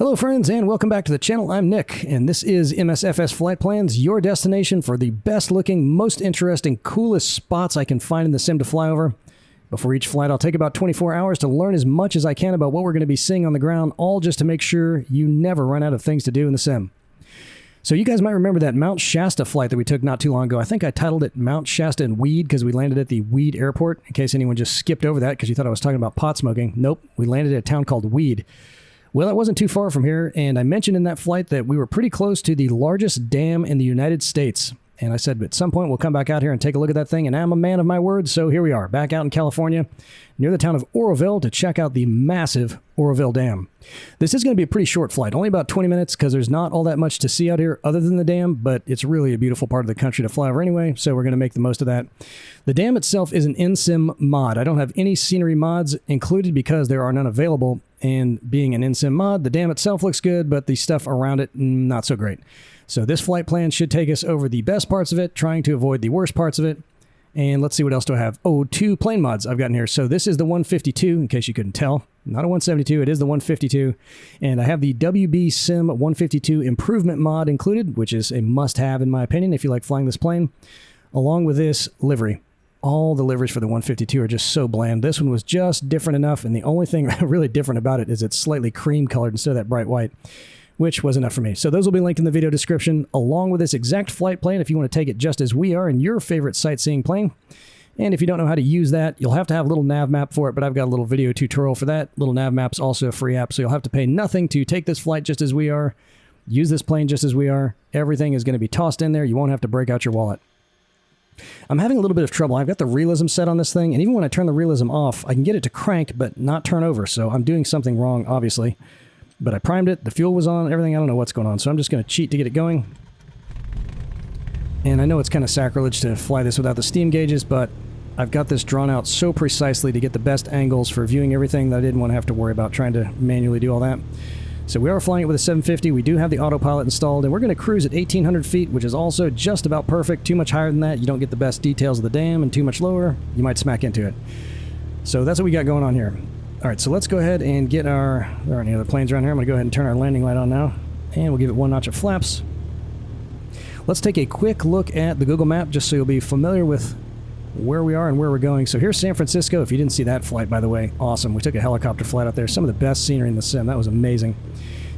Hello friends and welcome back to the channel. I'm Nick and this is MSFS Flight Plans, your destination for the best looking, most interesting, coolest spots I can find in the sim to fly over. Before each flight I'll take about 24 hours to learn as much as I can about what we're going to be seeing on the ground, all just to make sure you never run out of things to do in the sim. So you guys might remember that Mount Shasta flight that we took not too long ago. I think I titled it Mount Shasta and Weed because we landed at the Weed Airport, in case anyone just skipped over that because you thought I was talking about pot smoking. Nope, we landed at a town called Weed. Well, it wasn't too far from here, and I mentioned in that flight that we were pretty close to the largest dam in the United States. And I said, at some point, we'll come back out here and take a look at that thing, and I'm a man of my word, so here we are, back out in California, near the town of Oroville, to check out the massive Oroville Dam. This is going to be a pretty short flight, only about 20 minutes, because there's not all that much to see out here other than the dam, but it's really a beautiful part of the country to fly over anyway, so we're going to make the most of that. The dam itself is an in-sim mod. I don't have any scenery mods included because there are none available, and being an in-sim mod, the dam itself looks good, but the stuff around it, not so great. So this flight plan should take us over the best parts of it, trying to avoid the worst parts of it. And let's see what else do I have. Oh, 2 plane mods I've gotten here. So this is the 152, in case you couldn't tell. Not a 172, it is the 152. And I have the WBSim 152 improvement mod included, which is a must-have in my opinion if you like flying this plane, along with this livery. All the liveries for the 152 are just so bland. This one was just different enough, and the only thing really different about it is it's slightly cream colored instead of that bright white, which was enough for me. So those will be linked in the video description, along with this exact flight plan if you want to take it just as we are in your favorite sightseeing plane. And if you don't know how to use that, you'll have to have a little NavMap for it, but I've got a little video tutorial for that. Little NavMap's also a free app, so you'll have to pay nothing to take this flight just as we are, use this plane just as we are. Everything is going to be tossed in there. You won't have to break out your wallet. I'm having a little bit of trouble. I've got the realism set on this thing, and even when I turn the realism off, I can get it to crank, but not turn over, so I'm doing something wrong, obviously. But I primed it, the fuel was on, everything, I don't know what's going on, so I'm just going to cheat to get it going. And I know it's kind of sacrilege to fly this without the steam gauges, but I've got this drawn out so precisely to get the best angles for viewing everything that I didn't want to have to worry about trying to manually do all that. So we are flying it with a 750, we do have the autopilot installed, and we're going to cruise at 1,800 feet, which is also just about perfect. Too much higher than that, you don't get the best details of the dam, and too much lower, you might smack into it. So that's what we got going on here. Alright, so let's go ahead and get our... There aren't any other planes around here. I'm going to go ahead and turn our landing light on now. And we'll give it 1 notch of flaps. Let's take a quick look at the Google map, just so you'll be familiar with where we are and where we're going. So here's San Francisco. If you didn't see that flight, by the way, awesome. We took a helicopter flight out there. Some of the best scenery in the sim. That was amazing.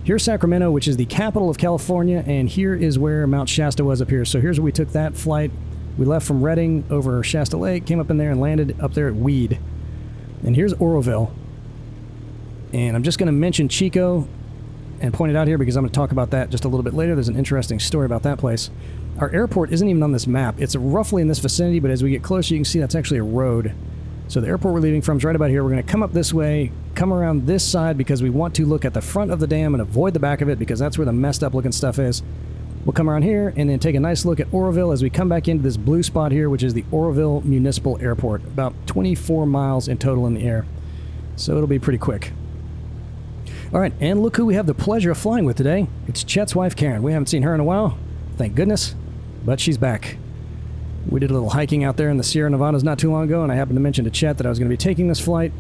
Here's Sacramento, which is the capital of California, and here is where Mount Shasta was up here. So here's where we took that flight. We left from Redding over Shasta Lake, came up in there and landed up there at Weed. And here's Oroville. And I'm just going to mention Chico and point it out here because I'm going to talk about that just a little bit later. There's an interesting story about that place. Our airport isn't even on this map. It's roughly in this vicinity, but as we get closer, you can see that's actually a road. So the airport we're leaving from is right about here. We're going to come up this way, come around this side because we want to look at the front of the dam and avoid the back of it because that's where the messed up looking stuff is. We'll come around here and then take a nice look at Oroville as we come back into this blue spot here, which is the Oroville Municipal Airport. About 24 miles in total in the air. So it'll be pretty quick. Alright, and look who we have the pleasure of flying with today. It's Chet's wife, Karen. We haven't seen her in a while, thank goodness, but she's back. We did a little hiking out there in the Sierra Nevadas not too long ago, and I happened to mention to Chet that I was going to be taking this flight.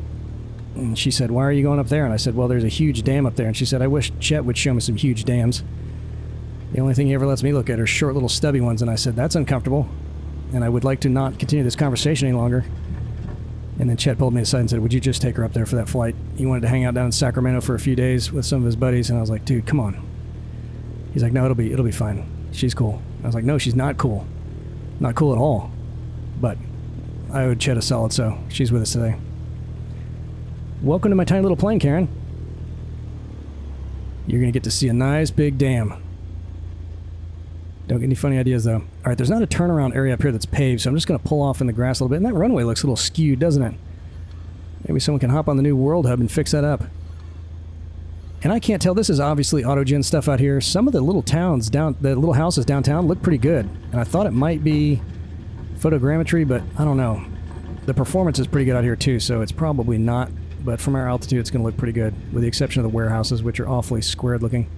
And she said, why are you going up there? And I said, well, there's a huge dam up there. And she said, I wish Chet would show me some huge dams. The only thing he ever lets me look at are short little stubby ones, and I said, that's uncomfortable, and I would like to not continue this conversation any longer. And then Chet pulled me aside and said, would you just take her up there for that flight? He wanted to hang out down in Sacramento for a few days with some of his buddies, and I was like, dude, come on. He's like, no, it'll be fine. She's cool. I was like, no, she's not cool. Not cool at all. But I owed Chet a solid, so she's with us today. Welcome to my tiny little plane, Karen. You're going to get to see a nice big dam. Don't get any funny ideas, though. Alright, there's not a turnaround area up here that's paved, so I'm just going to pull off in the grass a little bit. And that runway looks a little skewed, doesn't it? Maybe someone can hop on the new World Hub and fix that up. And I can't tell, this is obviously autogen stuff out here. Some of the little towns the little houses downtown look pretty good. And I thought it might be photogrammetry, but I don't know. The performance is pretty good out here too, so it's probably not. But from our altitude, it's going to look pretty good, with the exception of the warehouses, which are awfully squared looking.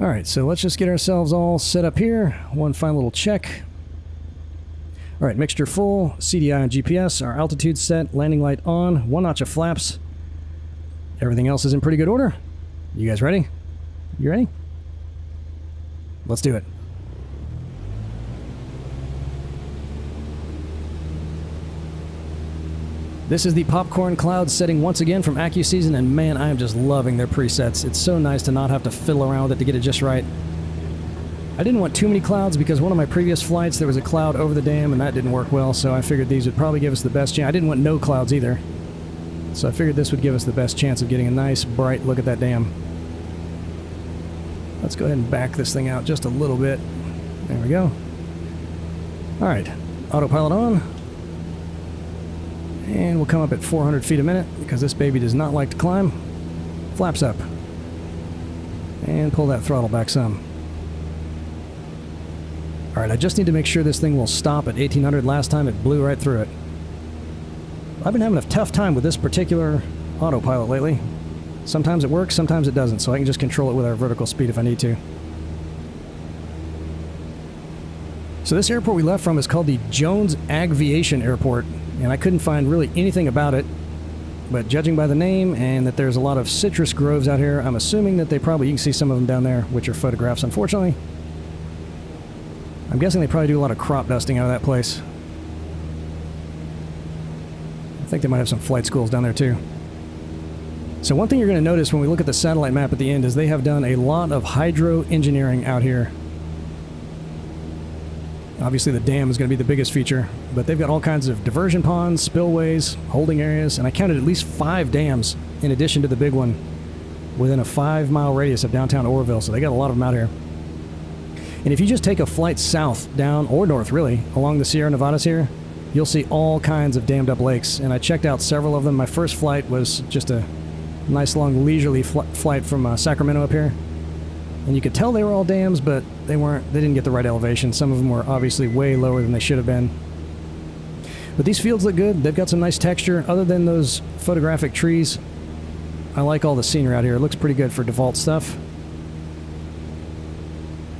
Alright, so let's just get ourselves all set up here. One final little check. Alright, mixture full, CDI on GPS, our altitude set, landing light on, 1 notch of flaps. Everything else is in pretty good order. You guys ready? You ready? Let's do it. This is the Popcorn Cloud setting once again from AccuSeason, and man, I am just loving their presets. It's so nice to not have to fiddle around with it to get it just right. I didn't want too many clouds because one of my previous flights there was a cloud over the dam and that didn't work well, so I figured these would probably give us the best chance. I didn't want no clouds either, so I figured this would give us the best chance of getting a nice bright look at that dam. Let's go ahead and back this thing out just a little bit. There we go. Alright, autopilot on. And we'll come up at 400 feet a minute because this baby does not like to climb. Flaps up. And pull that throttle back some. Alright, I just need to make sure this thing will stop at 1800. Last time it blew right through it. I've been having a tough time with this particular autopilot lately. Sometimes it works, sometimes it doesn't, so I can just control it with our vertical speed if I need to. So this airport we left from is called the Jones Agviation Airport, and I couldn't find really anything about it, but judging by the name and that there's a lot of citrus groves out here, I'm assuming that you can see some of them down there, which are photographs, unfortunately. I'm guessing they probably do a lot of crop dusting out of that place. I think they might have some flight schools down there too. So one thing you're going to notice when we look at the satellite map at the end is they have done a lot of hydro engineering out here. Obviously the dam is going to be the biggest feature, but they've got all kinds of diversion ponds, spillways, holding areas, and I counted at least 5 dams in addition to the big one within a 5-mile radius of downtown Oroville, so they got a lot of them out here. And if you just take a flight south, down, or north really, along the Sierra Nevadas here, you'll see all kinds of dammed up lakes, and I checked out several of them. My first flight was just a nice long leisurely flight from Sacramento up here, and you could tell they were all dams, but they didn't get the right elevation. Some of them were obviously way lower than they should have been. But these fields look good. They've got some nice texture. Other than those photographic trees, I like all the scenery out here. It looks pretty good for default stuff.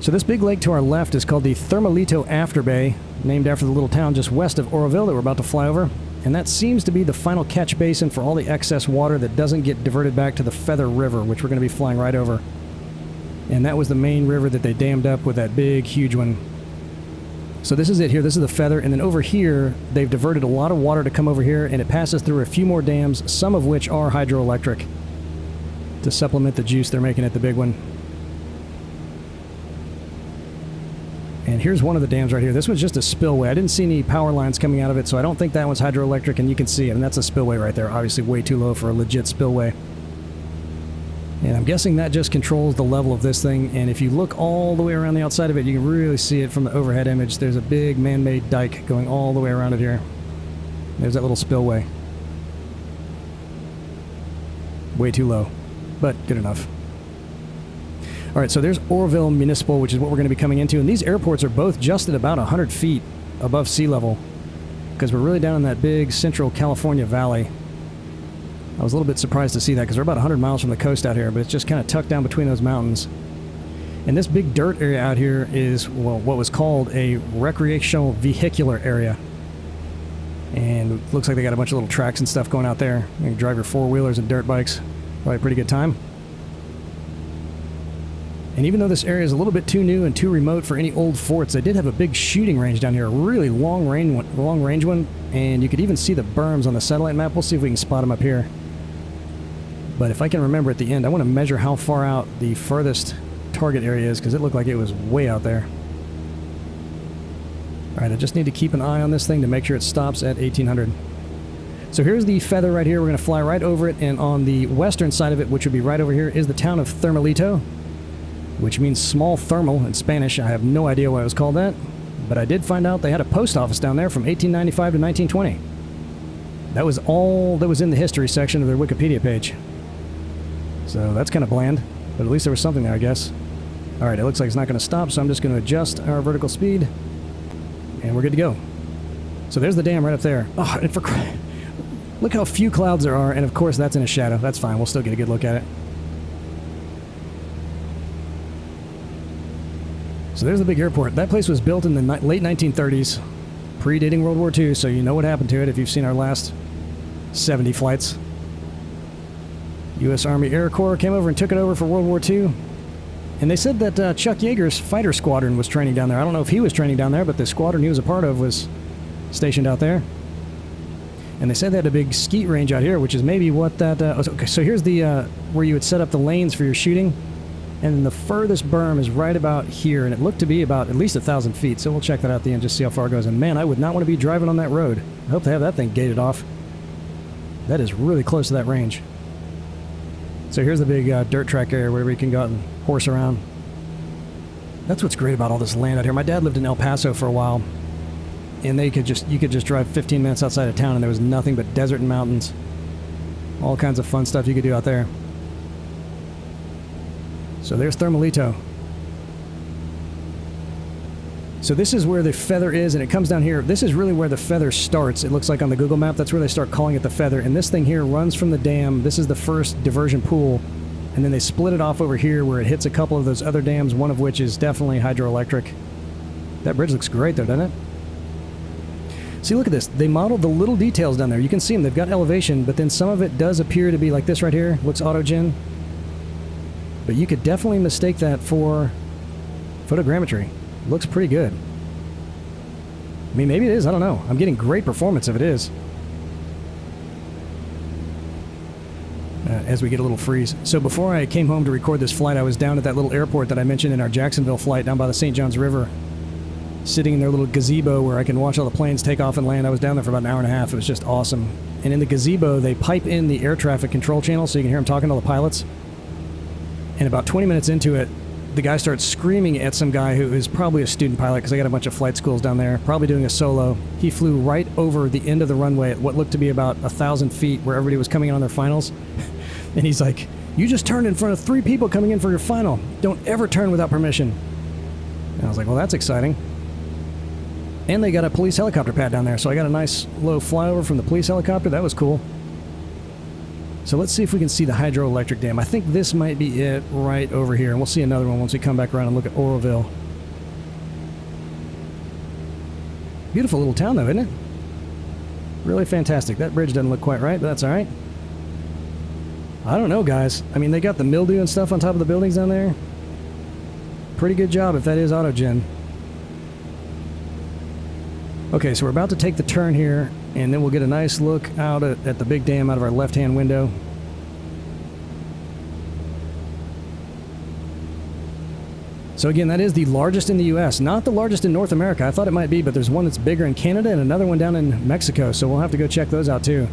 So this big lake to our left is called the Thermalito Afterbay, named after the little town just west of Oroville that we're about to fly over. And that seems to be the final catch basin for all the excess water that doesn't get diverted back to the Feather River, which we're going to be flying right over. And that was the main river that they dammed up with that big, huge one. So this is it here. This is the Feather. And then over here, they've diverted a lot of water to come over here, and it passes through a few more dams, some of which are hydroelectric, to supplement the juice they're making at the big one. And here's one of the dams right here. This was just a spillway. I didn't see any power lines coming out of it, so I don't think that one's hydroelectric, and you can see it. And that's a spillway right there. Obviously way too low for a legit spillway. And I'm guessing that just controls the level of this thing. And if you look all the way around the outside of it, you can really see it from the overhead image. There's a big man-made dike going all the way around it here. There's that little spillway. Way too low, but good enough. All right, so there's Oroville Municipal, which is what we're going to be coming into. And these airports are both just at about 100 feet above sea level because we're really down in that big central California valley. I was a little bit surprised to see that because we're about 100 miles from the coast out here, but it's just kind of tucked down between those mountains. And this big dirt area out here is, well, what was called a recreational vehicular area. And it looks like they got a bunch of little tracks and stuff going out there. You can drive your four-wheelers and dirt bikes. Probably a pretty good time. And even though this area is a little bit too new and too remote for any old forts, they did have a big shooting range down here, a really long range one, and you could even see the berms on the satellite map. We'll see if we can spot them up here. But if I can remember at the end, I want to measure how far out the furthest target area is, because it looked like it was way out there. Alright, I just need to keep an eye on this thing to make sure it stops at 1800. So here's the Feather right here. We're going to fly right over it, and on the western side of it, which would be right over here, is the town of Thermalito, which means small thermal in Spanish. I have no idea why it was called that, but I did find out they had a post office down there from 1895 to 1920. That was all that was in the history section of their Wikipedia page. So that's kind of bland, but at least there was something there, I guess. Alright, it looks like it's not going to stop, so I'm just going to adjust our vertical speed, and we're good to go. So there's the dam right up there. Oh, and look how few clouds there are, and of course that's in a shadow. That's fine, we'll still get a good look at it. So there's the big airport. That place was built in the late 1930s, predating World War II, so you know what happened to it if you've seen our last 70 flights. U.S. Army Air Corps came over and took it over for World War II. And they said that Chuck Yeager's fighter squadron was training down there. I don't know if he was training down there, but the squadron he was a part of was stationed out there. And they said they had a big skeet range out here, which is maybe what that... okay, so here's the where you would set up the lanes for your shooting. And then the furthest berm is right about here, and it looked to be about at least 1,000 feet. So we'll check that out at the end, just see how far it goes. And man, I would not want to be driving on that road. I hope they have that thing gated off. That is really close to that range. So here's the big dirt track area where we can go out and horse around. That's what's great about all this land out here. My dad lived in El Paso for a while, and you could just drive 15 minutes outside of town, and there was nothing but desert and mountains. All kinds of fun stuff you could do out there. So there's Thermalito. So this is where the feather is, and it comes down here. This is really where the feather starts. It looks like on the Google map, that's where they start calling it the feather. And this thing here runs from the dam. This is the first diversion pool. And then they split it off over here where it hits a couple of those other dams, one of which is definitely hydroelectric. That bridge looks great though, doesn't it? See, look at this. They modeled the little details down there. You can see them. They've got elevation, but then some of it does appear to be like this right here. Looks autogen. But you could definitely mistake that for photogrammetry. Looks pretty good. I mean, maybe it is. I don't know. I'm getting great performance if it is. As we get a little freeze. So before I came home to record this flight, I was down at that little airport that I mentioned in our Jacksonville flight down by the St. Johns River, sitting in their little gazebo where I can watch all the planes take off and land. I was down there for about an hour and a half. It was just awesome. And in the gazebo, they pipe in the air traffic control channel so you can hear them talking to all the pilots. And about 20 minutes into it, the guy starts screaming at some guy who is probably a student pilot, because I got a bunch of flight schools down there, probably doing a solo. He flew right over the end of the runway at what looked to be about 1,000 feet where everybody was coming in on their finals. And he's like, "You just turned in front of 3 people coming in for your final. Don't ever turn without permission." And I was like, well, that's exciting. And they got a police helicopter pad down there, so I got a nice low flyover from the police helicopter. That was cool. So let's see if we can see the hydroelectric dam. I think this might be it right over here, and we'll see another one once we come back around and look at Oroville. Beautiful little town though, isn't it? Really fantastic. That bridge doesn't look quite right, but that's alright. I don't know, guys. I mean, they got the mildew and stuff on top of the buildings down there. Pretty good job if that is autogen. Okay, so we're about to take the turn here, and then we'll get a nice look out at the big dam out of our left-hand window. So again, that is the largest in the U.S., not the largest in North America. I thought it might be, but there's one that's bigger in Canada and another one down in Mexico, so we'll have to go check those out too.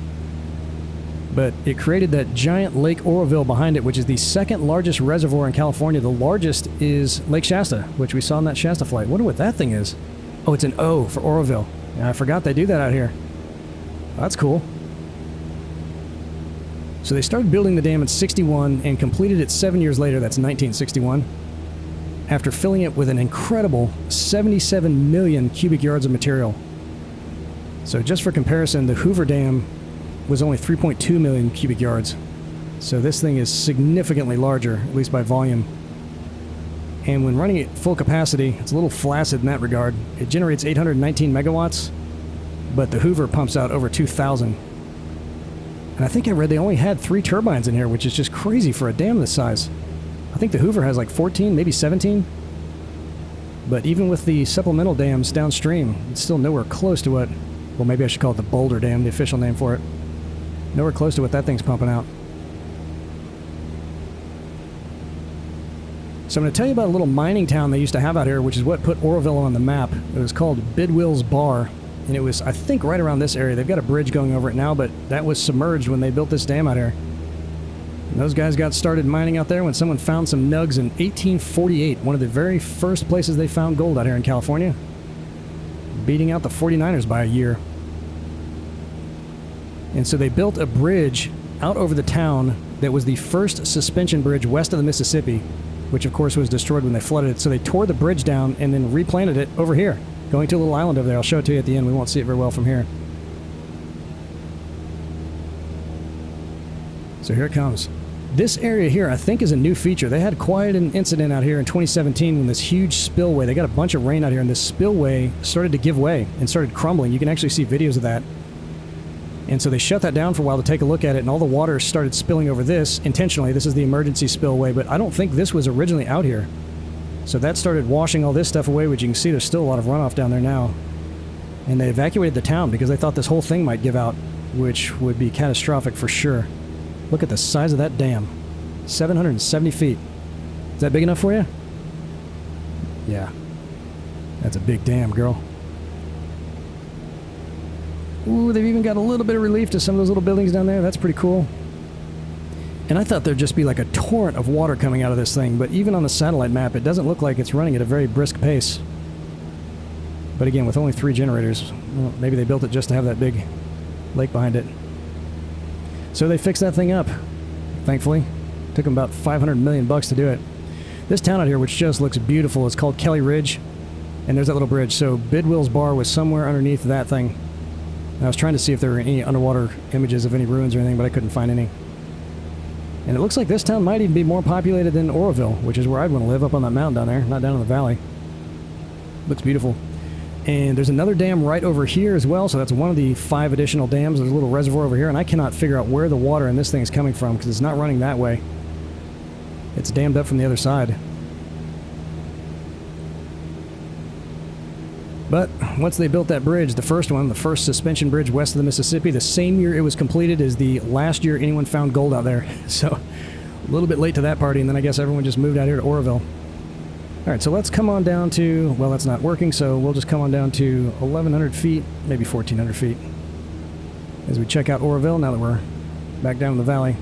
But it created that giant Lake Oroville behind it, which is the second largest reservoir in California. The largest is Lake Shasta, which we saw in that Shasta flight. Wonder what that thing is. Oh, it's an O for Oroville. Yeah, I forgot they do that out here. That's cool. So they started building the dam in '61 and completed it 7 years later. That's 1961. After filling it with an incredible 77 million cubic yards of material. So just for comparison, the Hoover Dam was only 3.2 million cubic yards. So this thing is significantly larger, at least by volume. And when running at full capacity, it's a little flaccid in that regard. It generates 819 megawatts, but the Hoover pumps out over 2,000. And I think I read they only had 3 turbines in here, which is just crazy for a dam this size. I think the Hoover has like 14, maybe 17. But even with the supplemental dams downstream, it's still nowhere close to what... Well, maybe I should call it the Boulder Dam, the official name for it. Nowhere close to what that thing's pumping out. So I'm going to tell you about a little mining town they used to have out here, which is what put Oroville on the map. It was called Bidwill's Bar, and it was, I think, right around this area. They've got a bridge going over it now, but that was submerged when they built this dam out here. And those guys got started mining out there when someone found some nugs in 1848, one of the very first places they found gold out here in California, beating out the 49ers by a year. And so they built a bridge out over the town that was the first suspension bridge west of the Mississippi, which of course was destroyed when they flooded it. So they tore the bridge down and then replanted it over here, going to a little island over there. I'll show it to you at the end. We won't see it very well from here. So here it comes. This area here, I think, is a new feature. They had quite an incident out here in 2017 when this huge spillway, they got a bunch of rain out here, and this spillway started to give way and started crumbling. You can actually see videos of that. And so they shut that down for a while to take a look at it, and all the water started spilling over this intentionally. This is the emergency spillway, but I don't think this was originally out here. So that started washing all this stuff away, which you can see there's still a lot of runoff down there now. And they evacuated the town because they thought this whole thing might give out, which would be catastrophic for sure. Look at the size of that dam. 770 feet. Is that big enough for you? Yeah. That's a big dam, girl. Ooh, they've even got a little bit of relief to some of those little buildings down there. That's pretty cool. And I thought there'd just be like a torrent of water coming out of this thing, but even on the satellite map, it doesn't look like it's running at a very brisk pace. But again, with only 3 generators, well, maybe they built it just to have that big lake behind it. So they fixed that thing up, thankfully. Took them about $500 million to do it. This town out here, which just looks beautiful, is called Kelly Ridge, and there's that little bridge. So Bidwill's Bar was somewhere underneath that thing. I was trying to see if there were any underwater images of any ruins or anything, but I couldn't find any. And it looks like this town might even be more populated than Oroville, which is where I'd want to live, up on that mountain down there, not down in the valley. Looks beautiful. And there's another dam right over here as well, so that's one of the 5 additional dams. There's a little reservoir over here, and I cannot figure out where the water in this thing is coming from, because it's not running that way. It's dammed up from the other side. But once they built that bridge, the first one, the first suspension bridge west of the Mississippi, the same year it was completed as the last year anyone found gold out there. So a little bit late to that party, and then I guess everyone just moved out here to Oroville. Alright, so let's come on down to, well, that's not working, so we'll just come on down to 1,100 feet, maybe 1,400 feet, as we check out Oroville now that we're back down in the valley.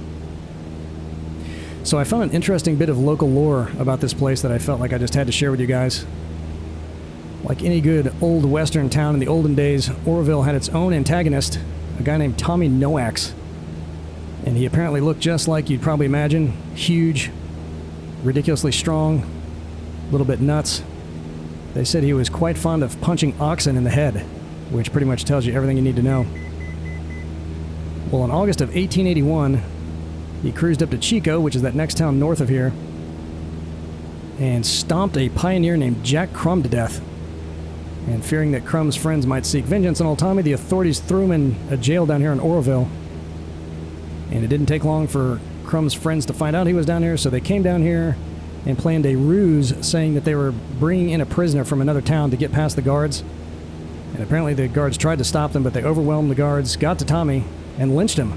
So I found an interesting bit of local lore about this place that I felt like I just had to share with you guys. Like any good old western town in the olden days, Oroville had its own antagonist, a guy named Tommy Noax. And he apparently looked just like you'd probably imagine. Huge, ridiculously strong, a little bit nuts. They said he was quite fond of punching oxen in the head, which pretty much tells you everything you need to know. Well, in August of 1881, he cruised up to Chico, which is that next town north of here, and stomped a pioneer named Jack Crum to death. And fearing that Crum's friends might seek vengeance on old Tommy, the authorities threw him in a jail down here in Oroville. And it didn't take long for Crum's friends to find out he was down here, so they came down here and planned a ruse saying that they were bringing in a prisoner from another town to get past the guards. And apparently the guards tried to stop them, but they overwhelmed the guards, got to Tommy, and lynched him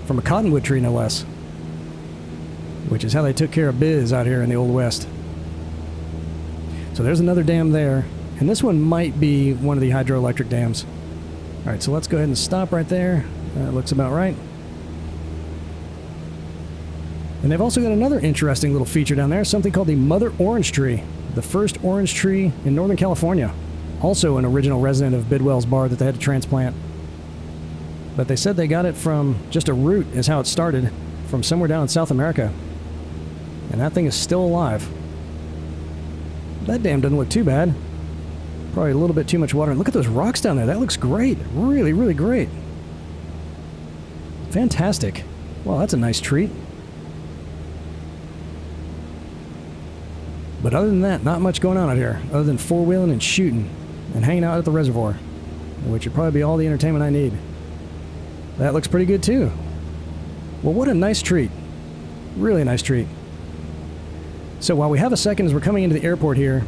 from a cottonwood tree, no less. Which is how they took care of biz out here in the Old West. So there's another dam there. And this one might be one of the hydroelectric dams. Alright, so let's go ahead and stop right there. That looks about right. And they've also got another interesting little feature down there, something called the Mother Orange Tree. The first orange tree in Northern California. Also an original resident of Bidwell's Bar that they had to transplant. But they said they got it from just a root, is how it started, from somewhere down in South America. And that thing is still alive. That dam doesn't look too bad. Probably a little bit too much water. And look at those rocks down there. That looks great. Really, really great. Fantastic. Wow, that's a nice treat. But other than that, not much going on out here, other than four-wheeling and shooting and hanging out at the reservoir, which would probably be all the entertainment I need. That looks pretty good, too. Well, what a nice treat. Really nice treat. So while we have a second as we're coming into the airport here,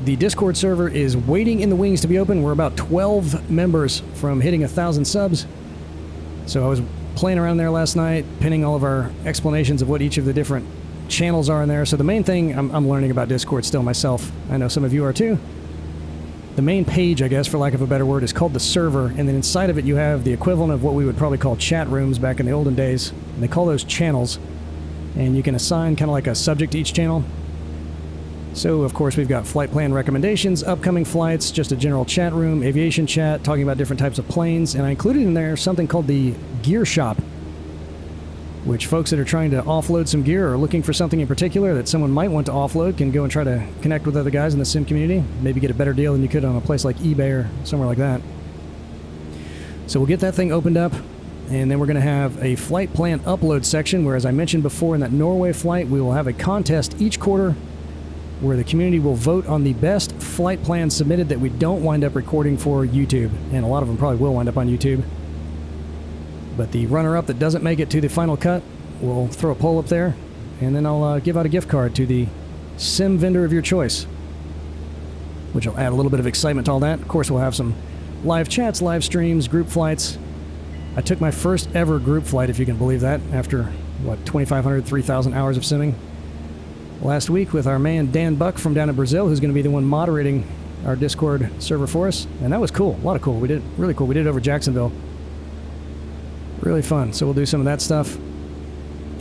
the Discord server is waiting in the wings to be open. We're about 12 members from hitting 1,000 subs. So I was playing around there last night, pinning all of our explanations of what each of the different channels are in there. So the main thing, I'm learning about Discord still myself. I know some of you are too. The main page, I guess, for lack of a better word, is called the server, and then inside of it you have the equivalent of what we would probably call chat rooms back in the olden days. And they call those channels, and you can assign kind of like a subject to each channel. So, of course, we've got flight plan recommendations, upcoming flights, just a general chat room, aviation chat, talking about different types of planes, and I included in there something called the Gear Shop, which folks that are trying to offload some gear or looking for something in particular that someone might want to offload can go and try to connect with other guys in the sim community, maybe get a better deal than you could on a place like eBay or somewhere like that. So we'll get that thing opened up, and then we're going to have a flight plan upload section where, as I mentioned before, in that Norway flight, we will have a contest each quarter where the community will vote on the best flight plan submitted that we don't wind up recording for YouTube. And a lot of them probably will wind up on YouTube. But the runner-up that doesn't make it to the final cut, we'll throw a poll up there, and then I'll give out a gift card to the sim vendor of your choice, which will add a little bit of excitement to all that. Of course, we'll have some live chats, live streams, group flights. I took my first ever group flight, if you can believe that, after, what, 2,500, 3,000 hours of simming last week with our man Dan Buck from down in Brazil, who's going to be the one moderating our Discord server for us. And that was cool. A lot of cool. We did really cool. We did it over Jacksonville. Really fun. So we'll do some of that stuff.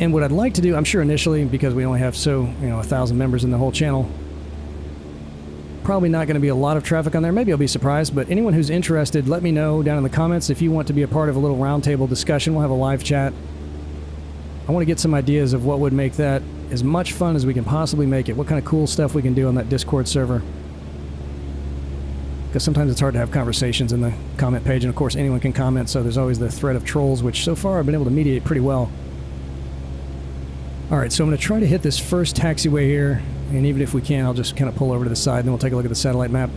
And what I'd like to do, I'm sure initially, because we only have 1,000 members in the whole channel, probably not going to be a lot of traffic on there. Maybe I'll be surprised, but anyone who's interested, let me know down in the comments if you want to be a part of a little roundtable discussion. We'll have a live chat. I want to get some ideas of what would make that as much fun as we can possibly make it. What kind of cool stuff we can do on that Discord server. Because sometimes it's hard to have conversations in the comment page, and of course anyone can comment, so there's always the threat of trolls, which so far I've been able to mediate pretty well. Alright, so I'm going to try to hit this first taxiway here, and even if we can, I'll just kind of pull over to the side, and then we'll take a look at the satellite map.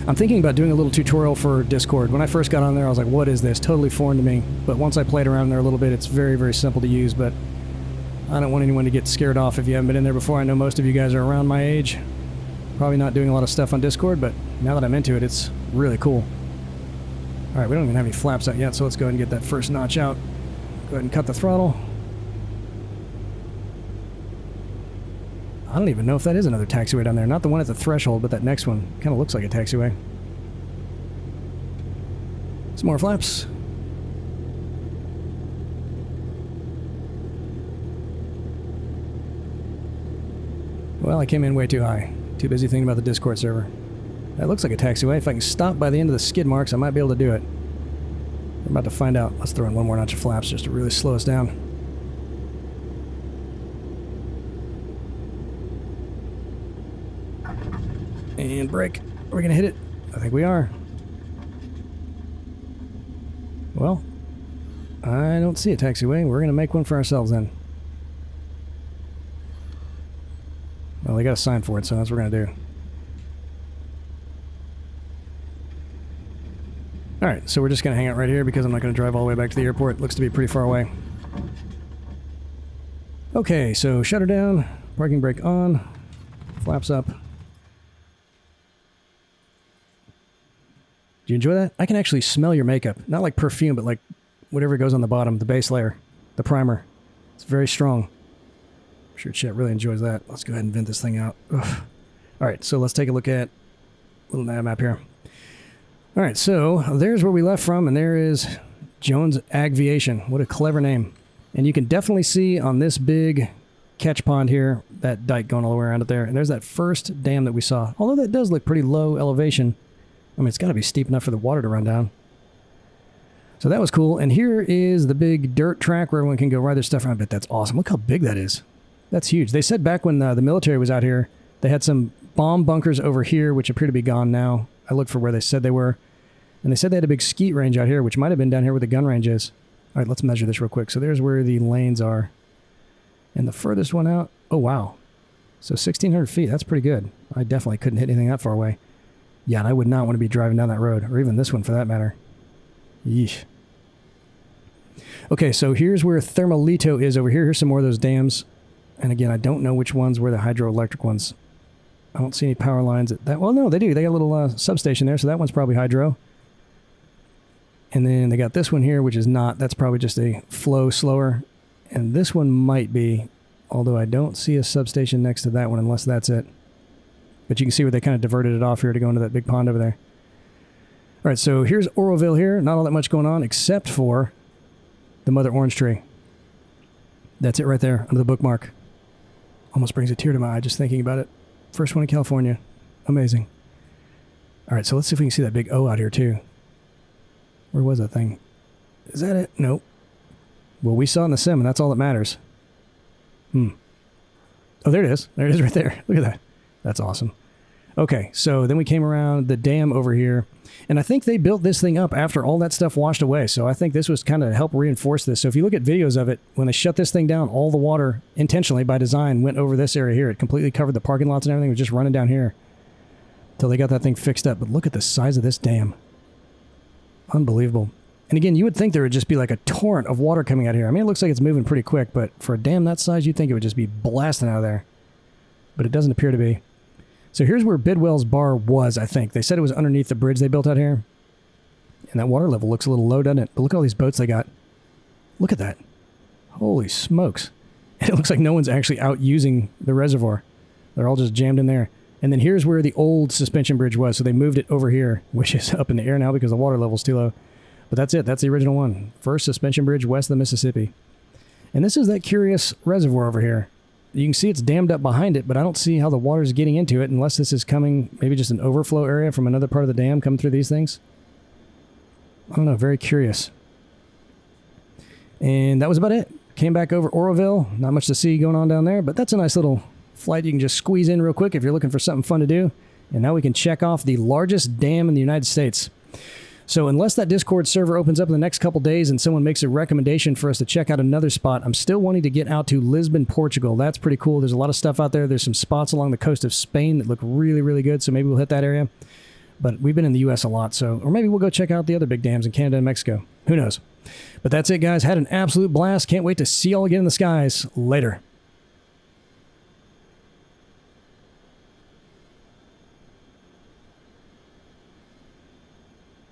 I'm thinking about doing a little tutorial for Discord. When I first got on there, I was like, what is this? Totally foreign to me. But once I played around there a little bit, it's very, very simple to use, but I don't want anyone to get scared off if you haven't been in there before. I know most of you guys are around my age. Probably not doing a lot of stuff on Discord, but now that I'm into it, it's really cool. Alright, we don't even have any flaps out yet, so let's go ahead and get that first notch out. Go ahead and cut the throttle. I don't even know if that is another taxiway down there. Not the one at the threshold, but that next one. Kind of looks like a taxiway. Some more flaps. Well, I came in way too high. Too busy thinking about the Discord server. That looks like a taxiway. If I can stop by the end of the skid marks, I might be able to do it. We're about to find out. Let's throw in one more notch of flaps just to really slow us down. And brake. Are we going to hit it? I think we are. Well, I don't see a taxiway. We're going to make one for ourselves then. Well, they got a sign for it, so that's what we're going to do. Alright, so we're just going to hang out right here because I'm not going to drive all the way back to the airport. It looks to be pretty far away. Okay, so shutter down, parking brake on, flaps up. Do you enjoy that? I can actually smell your makeup. Not like perfume, but like whatever goes on the bottom, the base layer, the primer. It's very strong. I'm sure chat really enjoys that. Let's go ahead and vent this thing out. Alright, so let's take a look at a little NavMap here. Alright, so there's where we left from, and there is Jones Agviation. What a clever name. And you can definitely see on this big catch pond here, that dike going all the way around it there. And there's that first dam that we saw. Although that does look pretty low elevation. I mean, it's got to be steep enough for the water to run down. So that was cool. And here is the big dirt track where everyone can go ride their stuff around. I bet that's awesome. Look how big that is. That's huge. They said back when the military was out here, they had some bomb bunkers over here, which appear to be gone now. I looked for where they said they were. And they said they had a big skeet range out here, which might have been down here where the gun range is. All right, let's measure this real quick. So there's where the lanes are. And the furthest one out, oh, wow. So 1,600 feet, that's pretty good. I definitely couldn't hit anything that far away. Yeah, and I would not want to be driving down that road, or even this one for that matter. Yeesh. Okay, so here's where Thermalito is over here. Here's some more of those dams. And again, I don't know which ones were the hydroelectric ones. I don't see any power lines at that. Well, no, they do. They got a little substation there, so that one's probably hydro. And then they got this one here, which is not. That's probably just a flow slower. And this one might be, although I don't see a substation next to that one unless that's it. But you can see where they kind of diverted it off here to go into that big pond over there. All right, so here's Oroville here. Not all that much going on except for the mother orange tree. That's it right there under the bookmark. Almost brings a tear to my eye just thinking about it. First one in California. Amazing. All right, so let's see if we can see that big O out here too. Where was that thing? Is that it? Nope. Well, we saw in the sim, and that's all that matters. Oh, there it is. There it is right there. Look at that. That's awesome. Okay, so then we came around the dam over here, and I think they built this thing up after all that stuff washed away, so I think this was kind of to help reinforce this. So if you look at videos of it, when they shut this thing down, all the water, intentionally by design, went over this area here. It completely covered the parking lots and everything. It was just running down here until they got that thing fixed up. But look at the size of this dam. Unbelievable. And again, you would think there would just be like a torrent of water coming out here. I mean, it looks like it's moving pretty quick, but for a dam that size, you'd think it would just be blasting out of there. But it doesn't appear to be. So here's where Bidwell's bar was, I think. They said it was underneath the bridge they built out here. And that water level looks a little low, doesn't it? But look at all these boats they got. Look at that. Holy smokes. And it looks like no one's actually out using the reservoir. They're all just jammed in there. And then here's where the old suspension bridge was. So they moved it over here, which is up in the air now because the water level's too low. But that's it. That's the original one. First suspension bridge west of the Mississippi. And this is that curious reservoir over here. You can see it's dammed up behind it, but I don't see how the water's getting into it unless this is coming, maybe just an overflow area from another part of the dam coming through these things. I don't know. Very curious. And that was about it. Came back over Oroville. Not much to see going on down there, but that's a nice little flight you can just squeeze in real quick if you're looking for something fun to do. And now we can check off the largest dam in the United States. So unless that Discord server opens up in the next couple days and someone makes a recommendation for us to check out another spot, I'm still wanting to get out to Lisbon, Portugal. That's pretty cool. There's a lot of stuff out there. There's some spots along the coast of Spain that look really, really good. So maybe we'll hit that area. But we've been in the U.S. a lot. So, or maybe we'll go check out the other big dams in Canada and Mexico. Who knows? But that's it, guys. Had an absolute blast. Can't wait to see y'all again in the skies. Later.